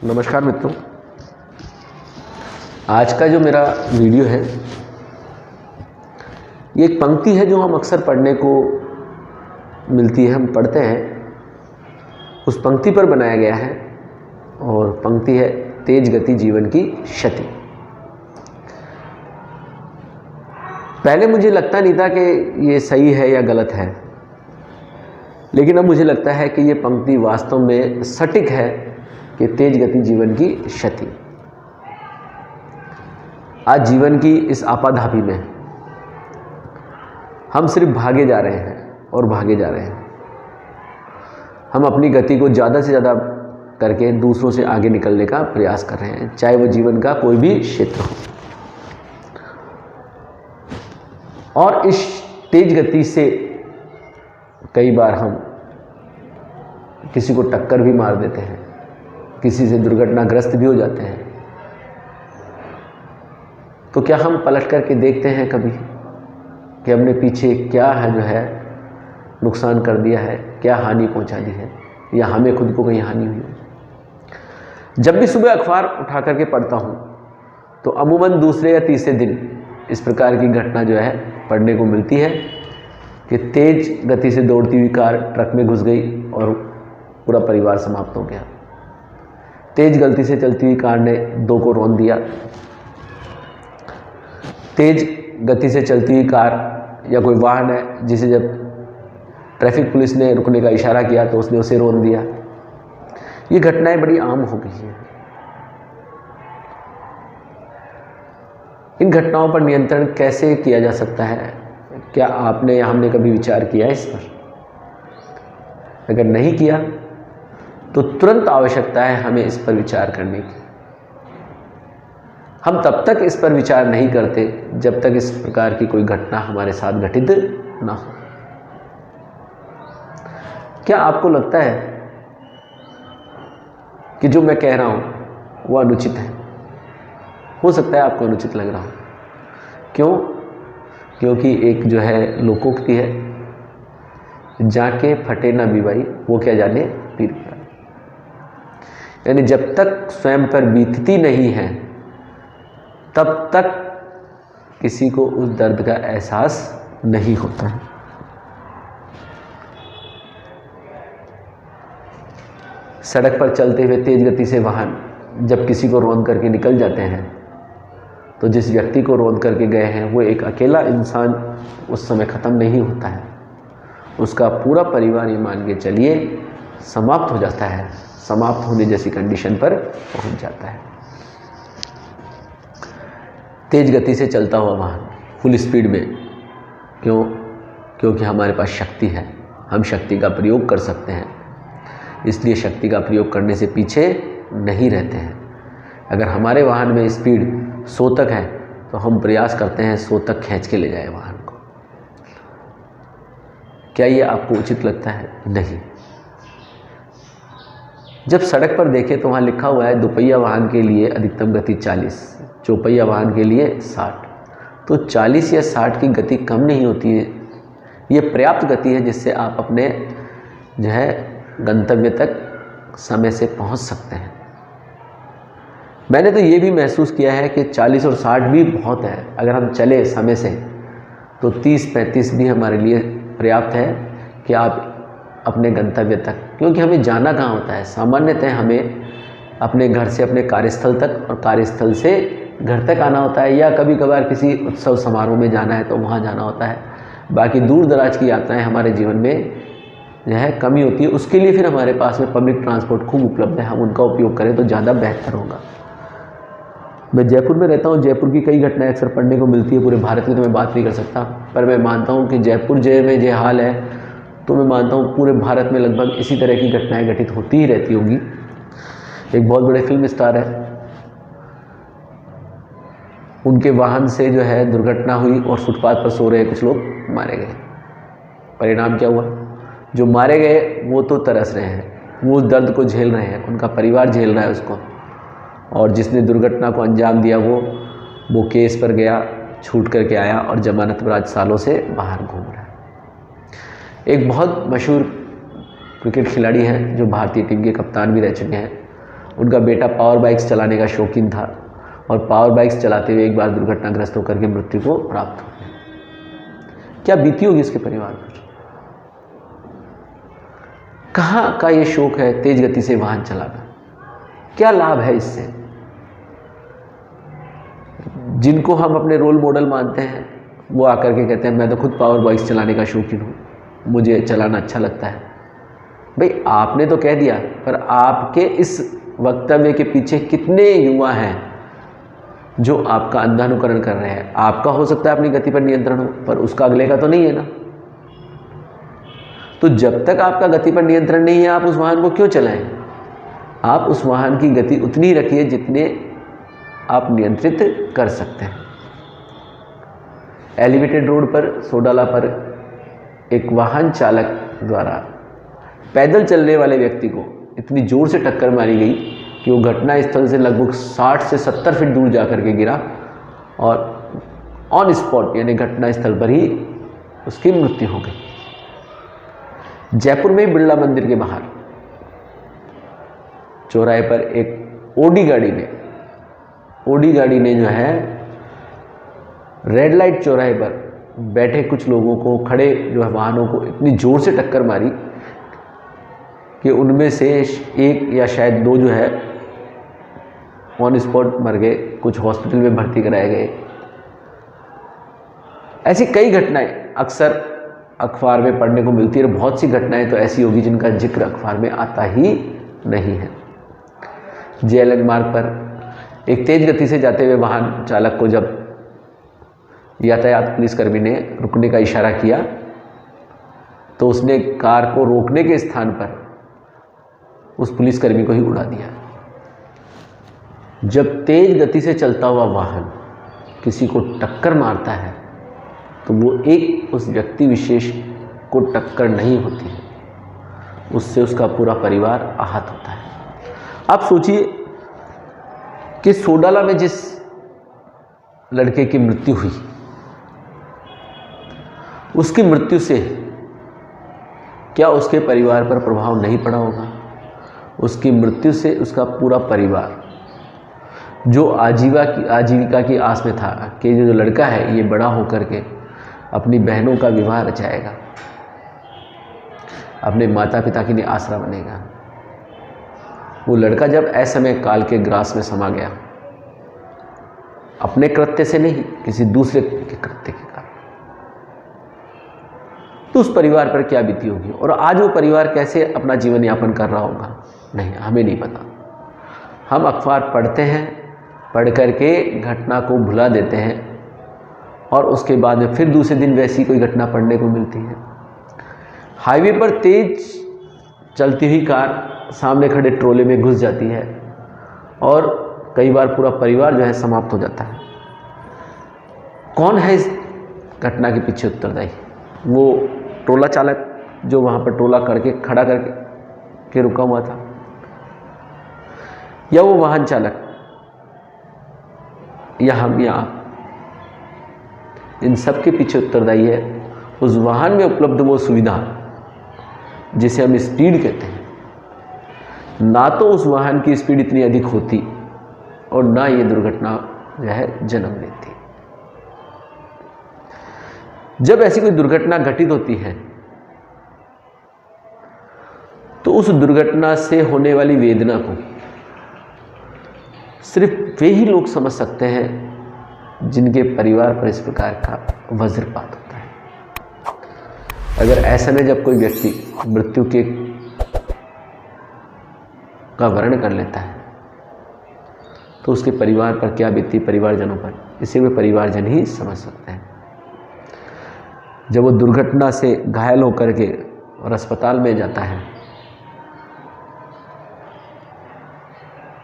नमस्कार मित्रों, आज का जो मेरा वीडियो है ये एक पंक्ति है जो हम अक्सर पढ़ने को मिलती है, हम पढ़ते हैं, उस पंक्ति पर बनाया गया है और पंक्ति है तेज गति जीवन की क्षति। पहले मुझे लगता नहीं था कि ये सही है या गलत है, लेकिन अब मुझे लगता है कि ये पंक्ति वास्तव में सटीक है कि तेज गति जीवन की क्षति। आज जीवन की इस आपाधापी में हम सिर्फ भागे जा रहे हैं और भागे जा रहे हैं। हम अपनी गति को ज़्यादा से ज़्यादा करके दूसरों से आगे निकलने का प्रयास कर रहे हैं, चाहे वो जीवन का कोई भी क्षेत्र हो। और इस तेज गति से कई बार हम किसी को टक्कर भी मार देते हैं, किसी से दुर्घटनाग्रस्त भी हो जाते हैं। तो क्या हम पलट करके देखते हैं कभी कि हमने पीछे क्या है जो है नुकसान कर दिया है, क्या हानि पहुंचा दी है, या हमें खुद को कहीं हानि हुई है? जब भी सुबह अखबार उठा करके पढ़ता हूं तो अमूमन दूसरे या तीसरे दिन इस प्रकार की घटना जो है पढ़ने को मिलती है कि तेज गति से दौड़ती हुई कार ट्रक में घुस गई और पूरा परिवार समाप्त हो गया। तेज गति से चलती हुई कार ने दो को रौंद दिया। तेज गति से चलती हुई कार या कोई वाहन है जिसे जब ट्रैफिक पुलिस ने रुकने का इशारा किया तो उसने उसे रौंद दिया। ये घटनाएं बड़ी आम हो गई हैं। इन घटनाओं पर नियंत्रण कैसे किया जा सकता है? क्या आपने या हमने कभी विचार किया है इस पर? अगर नहीं किया तो तुरंत आवश्यकता है हमें इस पर विचार करने की। हम तब तक इस पर विचार नहीं करते जब तक इस प्रकार की कोई घटना हमारे साथ घटित ना हो। क्या आपको लगता है कि जो मैं कह रहा हूं वो अनुचित है? हो सकता है आपको अनुचित लग रहा हो। क्यों? क्योंकि एक जो है लोकोक्ति है, जाके फटे ना बीबाई वो क्या जाने पीर पिराई। यानी जब तक स्वयं पर बीतती नहीं है तब तक किसी को उस दर्द का एहसास नहीं होता है। सड़क पर चलते हुए तेज गति से वाहन जब किसी को रौंद करके निकल जाते हैं तो जिस व्यक्ति को रौंद करके गए हैं वो एक अकेला इंसान उस समय ख़त्म नहीं होता है, उसका पूरा परिवार ये मान के चलिए समाप्त हो जाता है, समाप्त होने जैसी कंडीशन पर पहुंच जाता है। तेज गति से चलता हुआ वाहन फुल स्पीड में, क्यों? क्योंकि हमारे पास शक्ति है, हम शक्ति का प्रयोग कर सकते हैं, इसलिए शक्ति का प्रयोग करने से पीछे नहीं रहते हैं। अगर हमारे वाहन में स्पीड 100 तक है तो हम प्रयास करते हैं 100 तक खींच के ले जाए वाहन को। क्या ये आपको उचित लगता है? नहीं। जब सड़क पर देखें तो वहाँ लिखा हुआ है दोपहिया वाहन के लिए अधिकतम गति 40, चौपहिया वाहन के लिए 60। तो 40 या 60 की गति कम नहीं होती है, ये पर्याप्त गति है जिससे आप अपने जो है गंतव्य तक समय से पहुंच सकते हैं। मैंने तो ये भी महसूस किया है कि 40 और 60 भी बहुत है। अगर हम चले समय से तो 30-35 भी हमारे लिए पर्याप्त है कि आप अपने गंतव्य तक, क्योंकि हमें जाना कहाँ होता है, सामान्यतः हमें अपने घर से अपने कार्यस्थल तक और कार्यस्थल से घर तक आना होता है, या कभी कभार किसी उत्सव समारोह में जाना है तो वहाँ जाना होता है। बाकी दूर दराज की यात्राएं हमारे जीवन में जो है कमी होती है। उसके लिए फिर हमारे पास में पब्लिक ट्रांसपोर्ट खूब उपलब्ध है, हम उनका उपयोग करें तो ज़्यादा बेहतर होगा। मैं जयपुर में रहता हूँ, जयपुर की कई घटनाएं अक्सर पढ़ने को मिलती है। पूरे भारत में तो मैं बात नहीं कर सकता, पर मैं मानता हूँ कि जयपुर में जो हाल है तो मैं मानता हूँ पूरे भारत में लगभग इसी तरह की घटनाएं घटित होती ही रहती होंगी। एक बहुत बड़े फिल्म स्टार है, उनके वाहन से जो है दुर्घटना हुई और फुटपाथ पर सो रहे कुछ लोग मारे गए। परिणाम क्या हुआ? जो मारे गए वो तो तरस रहे हैं, वो उस दर्द को झेल रहे हैं, उनका परिवार झेल रहा है उसको, और जिसने दुर्घटना को अंजाम दिया वो केस पर गया, छूट करके आया और जमानत पर आज सालों से बाहर घूम रहा है। एक बहुत मशहूर क्रिकेट खिलाड़ी हैं जो भारतीय टीम के कप्तान भी रह चुके हैं, उनका बेटा पावर बाइक्स चलाने का शौकीन था और पावर बाइक्स चलाते हुए एक बार दुर्घटनाग्रस्त होकर के मृत्यु को प्राप्त हो गया। क्या बीती होगी उसके परिवार पर? कहाँ का ये शौक है तेज गति से वाहन चलाना? क्या लाभ है इससे? जिनको हम अपने रोल मॉडल मानते हैं वो आकर के कहते हैं मैं तो खुद पावर बाइक्स चलाने का शौकीन हूँ, मुझे चलाना अच्छा लगता है। भाई आपने तो कह दिया, पर आपके इस वक्तव्य के पीछे कितने युवा हैं जो आपका अंधानुकरण कर रहे हैं? आपका हो सकता है अपनी गति पर नियंत्रण हो, पर उसका अगले का तो नहीं है ना। तो जब तक आपका गति पर नियंत्रण नहीं है, आप उस वाहन को क्यों चलाएं? आप उस वाहन की गति उतनी रखिए जितने आप नियंत्रित कर सकते हैं। एलिवेटेड रोड पर सोडाला पर एक वाहन चालक द्वारा पैदल चलने वाले व्यक्ति को इतनी जोर से टक्कर मारी गई कि वो घटना स्थल से लगभग 60 से 70 फीट दूर जाकर के गिरा और ऑन स्पॉट यानी घटना स्थल पर ही उसकी मृत्यु हो गई। जयपुर में बिरला मंदिर के बाहर चौराहे पर एक ओडी गाड़ी ने जो है रेड लाइट चौराहे पर बैठे कुछ लोगों को, खड़े जो है वाहनों को इतनी जोर से टक्कर मारी कि उनमें से एक या शायद दो जो है ऑन स्पॉट मर गए, कुछ हॉस्पिटल में भर्ती कराए गए। ऐसी कई घटनाएं अक्सर अखबार में पढ़ने को मिलती है और बहुत सी घटनाएं तो ऐसी होगी जिनका जिक्र अखबार में आता ही नहीं है। जेएलएन मार्ग पर एक तेज गति से जाते हुए वाहन चालक को जब यातायात पुलिसकर्मी ने रुकने का इशारा किया तो उसने कार को रोकने के स्थान पर उस पुलिसकर्मी को ही उड़ा दिया। जब तेज गति से चलता हुआ वाहन किसी को टक्कर मारता है तो वो एक उस व्यक्ति विशेष को टक्कर नहीं होती है, उससे उसका पूरा परिवार आहत होता है। आप सोचिए कि सोडाला में जिस लड़के की मृत्यु हुई उसकी मृत्यु से क्या उसके परिवार पर प्रभाव नहीं पड़ा होगा? उसकी मृत्यु से उसका पूरा परिवार जो आजीविका की आस में था कि जो लड़का है ये बड़ा होकर के अपनी बहनों का विवाह रचाएगा, अपने माता पिता के लिए आसरा बनेगा, वो लड़का जब असमय काल के ग्रास में समा गया, अपने कृत्य से नहीं किसी दूसरे के कृत्य के कारण, तो उस परिवार पर क्या बीती होगी और आज वो परिवार कैसे अपना जीवन यापन कर रहा होगा? नहीं, हमें नहीं पता। हम अखबार पढ़ते हैं, पढ़ करके घटना को भुला देते हैं और उसके बाद में फिर दूसरे दिन वैसी कोई घटना पढ़ने को मिलती है। हाईवे पर तेज चलती हुई कार सामने खड़े ट्रोले में घुस जाती है और कई बार पूरा परिवार जो है समाप्त हो जाता है। कौन है इस घटना के पीछे उत्तरदायी? वो ट्रोला चालक जो वहाँ पर ट्रोला करके खड़ा करके रुका हुआ था, या वो वाहन चालक, या हम या आप? इन सब के पीछे उत्तरदायी है उस वाहन में उपलब्ध वो सुविधा जिसे हम स्पीड कहते हैं। ना तो उस वाहन की स्पीड इतनी अधिक होती और ना ये दुर्घटना जो है जन्म लेती। जब ऐसी कोई दुर्घटना घटित होती है तो उस दुर्घटना से होने वाली वेदना को सिर्फ वे ही लोग समझ सकते हैं जिनके परिवार पर इस प्रकार का वज्रपात होता है। अगर ऐसा में जब कोई व्यक्ति मृत्यु के का वर्ण कर लेता है तो उसके परिवार पर क्या बीती, परिवारजनों पर, इसे वे परिवारजन ही समझ सकते हैं। जब वो दुर्घटना से घायल होकर के और अस्पताल में जाता है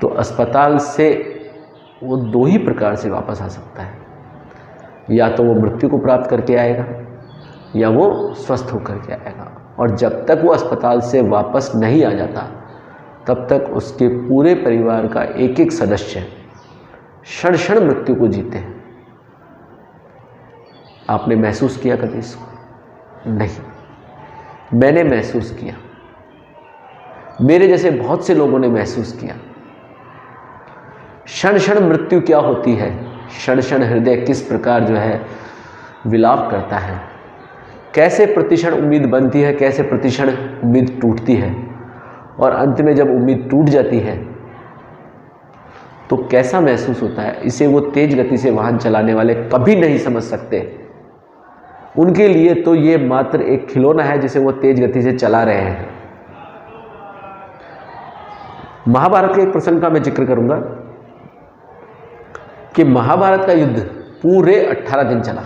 तो अस्पताल से वो दो ही प्रकार से वापस आ सकता है, या तो वो मृत्यु को प्राप्त करके आएगा या वो स्वस्थ होकर के आएगा। और जब तक वो अस्पताल से वापस नहीं आ जाता तब तक उसके पूरे परिवार का एक एक सदस्य क्षण क्षण मृत्यु को जीते हैं। आपने महसूस किया कभी इसको? नहीं, मैंने महसूस किया, मेरे जैसे बहुत से लोगों ने महसूस किया क्षण क्षण मृत्यु क्या होती है, क्षण क्षण हृदय किस प्रकार जो है विलाप करता है, कैसे प्रतिक्षण उम्मीद बनती है, कैसे प्रतिक्षण उम्मीद टूटती है, और अंत में जब उम्मीद टूट जाती है तो कैसा महसूस होता है, इसे वो तेज गति से वाहन चलाने वाले कभी नहीं समझ सकते। उनके लिए तो ये मात्र एक खिलौना है जिसे वो तेज गति से चला रहे हैं। महाभारत के एक प्रसंग का मैं जिक्र करूंगा कि महाभारत का युद्ध पूरे 18 दिन चला।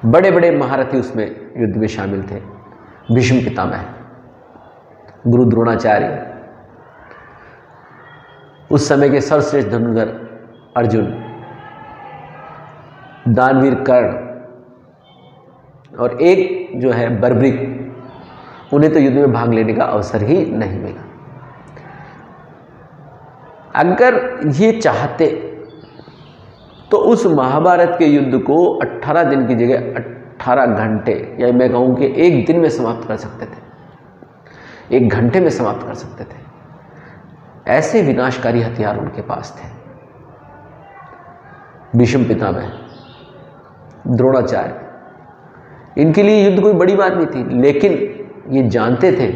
बड़े बड़े महारथी उसमें युद्ध में शामिल थे। भीष्म पितामह, गुरु द्रोणाचार्य, उस समय के सर्वश्रेष्ठ धनुर्धर अर्जुन, दानवीर कर्ण, और एक जो है बर्बरीक, उन्हें तो युद्ध में भाग लेने का अवसर ही नहीं मिला। अगर ये चाहते तो उस महाभारत के युद्ध को 18 दिन की जगह 18 घंटे, या मैं कहूं कि एक दिन में समाप्त कर सकते थे, एक घंटे में समाप्त कर सकते थे। ऐसे विनाशकारी हथियार उनके पास थे। भीष्म पितामह, द्रोणाचार्य, इनके लिए युद्ध कोई बड़ी बात नहीं थी, लेकिन ये जानते थे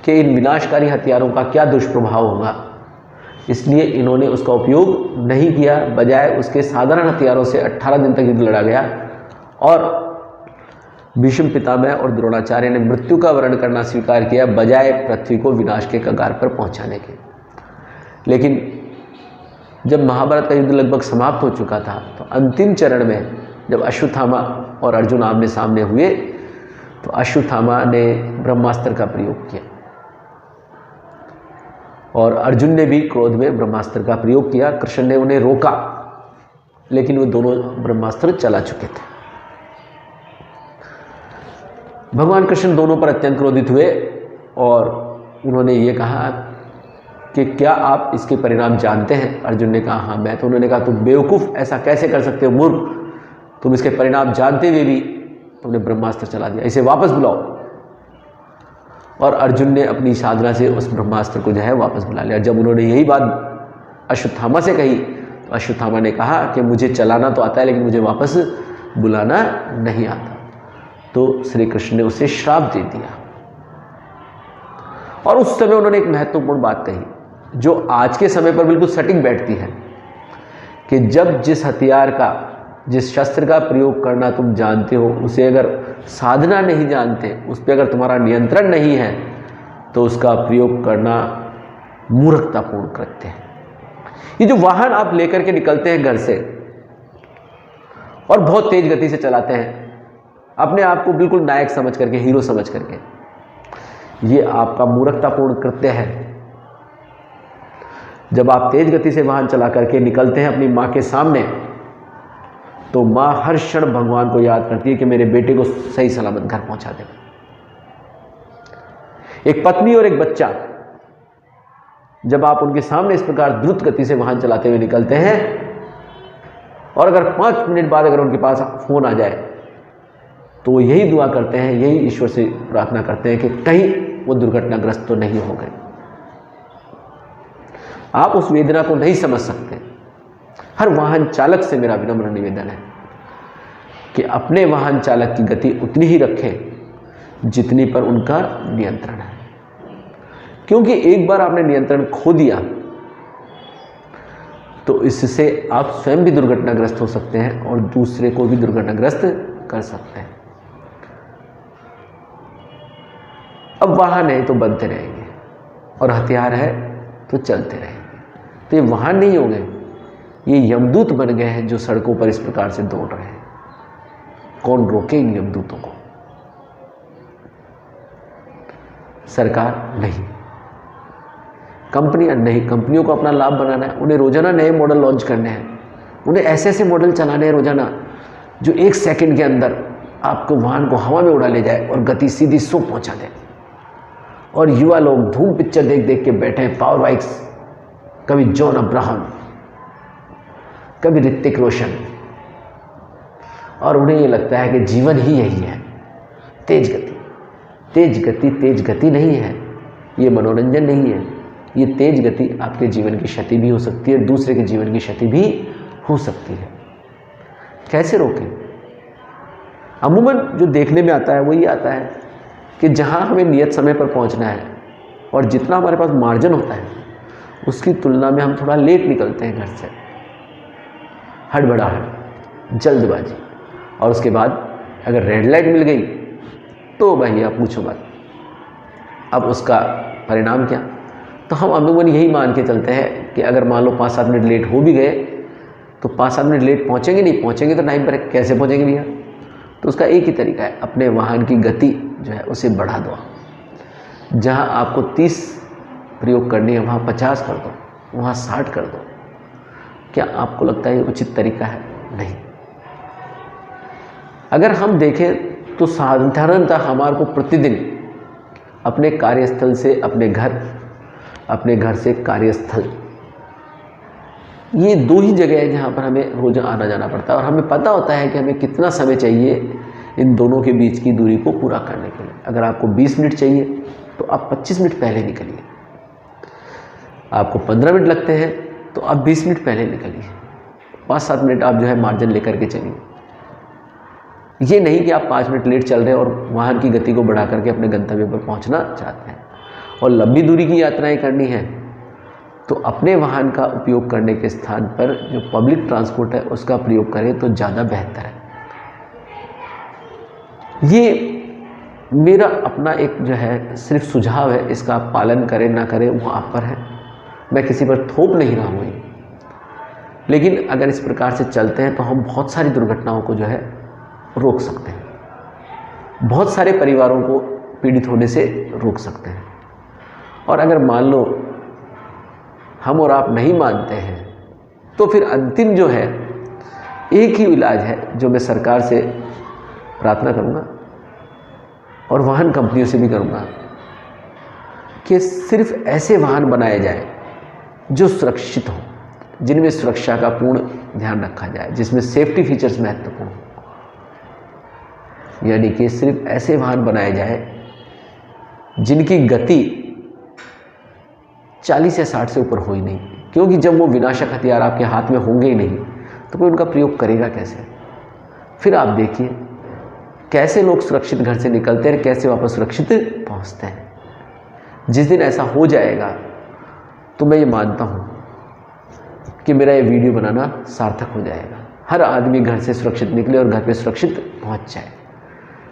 कि इन विनाशकारी हथियारों का क्या दुष्प्रभाव होगा, इसलिए इन्होंने उसका उपयोग नहीं किया। बजाय उसके साधारण हथियारों से 18 दिन तक युद्ध लड़ा गया, और भीष्म पितामह और द्रोणाचार्य ने मृत्यु का वर्ण करना स्वीकार किया बजाय पृथ्वी को विनाश के कगार पर पहुंचाने के। लेकिन जब महाभारत का युद्ध लगभग समाप्त हो चुका था तो अंतिम चरण में जब अश्वत्थामा और अर्जुन आमने सामने हुए तो अश्वत्थामा ने ब्रह्मास्त्र का प्रयोग किया और अर्जुन ने भी क्रोध में ब्रह्मास्त्र का प्रयोग किया। कृष्ण ने उन्हें रोका, लेकिन वो दोनों ब्रह्मास्त्र चला चुके थे। भगवान कृष्ण दोनों पर अत्यंत क्रोधित हुए और उन्होंने ये कहा कि क्या आप इसके परिणाम जानते हैं? अर्जुन ने कहा हाँ मैं। तो उन्होंने कहा तुम बेवकूफ़, ऐसा कैसे कर सकते हो मूर्ख, तुम इसके परिणाम जानते हुए भी तुमने ब्रह्मास्त्र चला दिया, इसे वापस बुलाओ। और अर्जुन ने अपनी साधना से उस ब्रह्मास्त्र को जो है वापस बुला लिया। जब उन्होंने यही बात अश्वत्थामा से कही तो अश्वत्थामा ने कहा कि मुझे चलाना तो आता है लेकिन मुझे वापस बुलाना नहीं आता। तो श्री कृष्ण ने उसे श्राप दे दिया। और उस समय उन्होंने एक महत्वपूर्ण बात कही जो आज के समय पर बिल्कुल सटीक बैठती है कि जब जिस हथियार का, जिस शस्त्र का प्रयोग करना तुम जानते हो, उसे अगर साधना नहीं जानते, उस पर अगर तुम्हारा नियंत्रण नहीं है, तो उसका प्रयोग करना मूर्खतापूर्ण कृत्य है। ये जो वाहन आप लेकर के निकलते हैं घर से और बहुत तेज गति से चलाते हैं, अपने आप को बिल्कुल नायक समझ करके, हीरो समझ करके, ये आपका मूर्खतापूर्ण कृत्य है। जब आप तेज गति से वाहन चला करके निकलते हैं अपनी माँ के सामने, तो माँ हर क्षण भगवान को याद करती है कि मेरे बेटे को सही सलामत घर पहुंचा दे। एक पत्नी और एक बच्चा, जब आप उनके सामने इस प्रकार द्रुत गति से वाहन चलाते हुए निकलते हैं और अगर 5 मिनट बाद अगर उनके पास फोन आ जाए तो वो यही दुआ करते हैं, यही ईश्वर से प्रार्थना करते हैं कि कहीं वो दुर्घटनाग्रस्त तो नहीं हो गए। आप उस वेदना को नहीं समझ सकते। हर वाहन चालक से मेरा विनम्र निवेदन है कि अपने वाहन चालक की गति उतनी ही रखें जितनी पर उनका नियंत्रण है, क्योंकि एक बार आपने नियंत्रण खो दिया तो इससे आप स्वयं भी दुर्घटनाग्रस्त हो सकते हैं और दूसरे को भी दुर्घटनाग्रस्त कर सकते हैं। अब वाहन है तो बनते रहेंगे और हथियार है तो चलते रहेंगे। तो ये वाहन नहीं हो गए, ये यमदूत बन गए हैं जो सड़कों पर इस प्रकार से दौड़ रहे हैं। कौन रोके इन यमदूतों को? सरकार नहीं, कंपनियां नहीं। कंपनियों को अपना लाभ बनाना है, उन्हें रोजाना नए मॉडल लॉन्च करने हैं, उन्हें ऐसे ऐसे मॉडल चलाने हैं रोजाना जो 1 सेकंड के अंदर आपको वाहन को हवा में उड़ा ले जाए और गति सीधी 100 पहुंचा दे। और युवा लोग धूम पिक्चर देख देख के बैठे हैं, पावर बाइक्स, कभी जॉन अब्राहम, कभी ऋतिक रोशन, और उन्हें ये लगता है कि जीवन ही यही है, तेज गति। तेज गति तेज गति नहीं है, ये मनोरंजन नहीं है, ये तेज गति आपके जीवन की क्षति भी हो सकती है, दूसरे के जीवन की क्षति भी हो सकती है। कैसे रोकें? अमूमन जो देखने में आता है वो ये आता है कि जहाँ हमें नियत समय पर पहुँचना है और जितना हमारे पास मार्जिन होता है उसकी तुलना में हम थोड़ा लेट निकलते हैं घर से, हड़बड़ाहट, जल्दबाजी, और उसके बाद अगर रेड लाइट मिल गई तो भैया पूछो मत, अब उसका परिणाम क्या। तो हम अमूमन यही मान के चलते हैं कि अगर मान लो 5-7 मिनट लेट हो भी गए तो 5-7 मिनट लेट पहुँचेंगे, नहीं पहुँचेंगे तो टाइम पर। कैसे पहुँचेंगे भैया? तो उसका एक ही तरीका है, अपने वाहन की गति जो है उसे बढ़ा दो। जहाँ आपको 30 प्रयोग करनी है वहाँ 50 कर दो, वहाँ 60 कर दो। क्या आपको लगता है ये उचित तरीका है? नहीं। अगर हम देखें तो साधारणतः हमारे को प्रतिदिन अपने कार्यस्थल से अपने घर से कार्यस्थल, ये 2 ही जगह है जहाँ पर हमें रोज़ आना जाना पड़ता है और हमें पता होता है कि हमें कितना समय चाहिए इन दोनों के बीच की दूरी को पूरा करने के लिए। अगर आपको 20 मिनट चाहिए तो आप 25 मिनट पहले निकलिए, आपको 15 मिनट लगते हैं तो आप 20 मिनट पहले निकलिए, 5-7 मिनट आप जो है मार्जिन लेकर के चलिए। ये नहीं कि आप 5 मिनट लेट चल रहे हैं और वाहन की गति को बढ़ा करके अपने गंतव्य पर पहुंचना चाहते हैं। और लंबी दूरी की यात्राएं करनी है तो अपने वाहन का उपयोग करने के स्थान पर जो पब्लिक ट्रांसपोर्ट है उसका प्रयोग करें तो ज़्यादा बेहतर है। ये मेरा अपना एक जो है सिर्फ सुझाव है, इसका आप पालन करें ना करें वो आप पर है, मैं किसी पर थोप नहीं रहा हूँ। लेकिन अगर इस प्रकार से चलते हैं तो हम बहुत सारी दुर्घटनाओं को जो है रोक सकते हैं, बहुत सारे परिवारों को पीड़ित होने से रोक सकते हैं। और अगर मान लो हम और आप नहीं मानते हैं तो फिर अंतिम जो है एक ही इलाज है जो मैं सरकार से प्रार्थना करूंगा और वाहन कंपनियों से भी करूंगा कि सिर्फ ऐसे वाहन बनाए जाएं जो सुरक्षित हों, जिनमें सुरक्षा का पूर्ण ध्यान रखा जाए, जिसमें सेफ्टी फीचर्स महत्वपूर्ण हो। यानी कि सिर्फ ऐसे वाहन बनाए जाएं जिनकी गति 40 या 60 से ऊपर हो ही नहीं, क्योंकि जब वो विनाशक हथियार आपके हाथ में होंगे ही नहीं तो कोई उनका प्रयोग करेगा कैसे। फिर आप देखिए कैसे लोग सुरक्षित घर से निकलते हैं, कैसे वापस सुरक्षित पहुंचते हैं। जिस दिन ऐसा हो जाएगा तो मैं ये मानता हूँ कि मेरा ये वीडियो बनाना सार्थक हो जाएगा। हर आदमी घर से सुरक्षित निकले और घर पे सुरक्षित पहुंच जाए।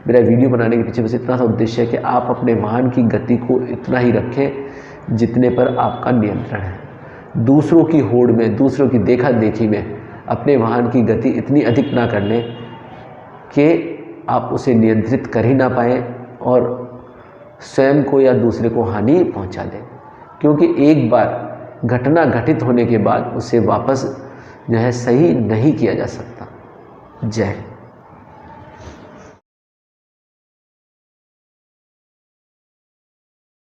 मेरा वीडियो बनाने के पीछे बस इतना सा उद्देश्य है कि आप अपने वाहन की गति को इतना ही रखें जितने पर आपका नियंत्रण है। दूसरों की होड़ में, दूसरों की देखा देखी में अपने वाहन की गति इतनी अधिक ना कर लें कि आप उसे नियंत्रित कर ही ना पाएँ और स्वयं को या दूसरे को हानि पहुंचा दें। क्योंकि एक बार घटना घटित होने के बाद उसे वापस जो है सही नहीं किया जा सकता। जय हिंद।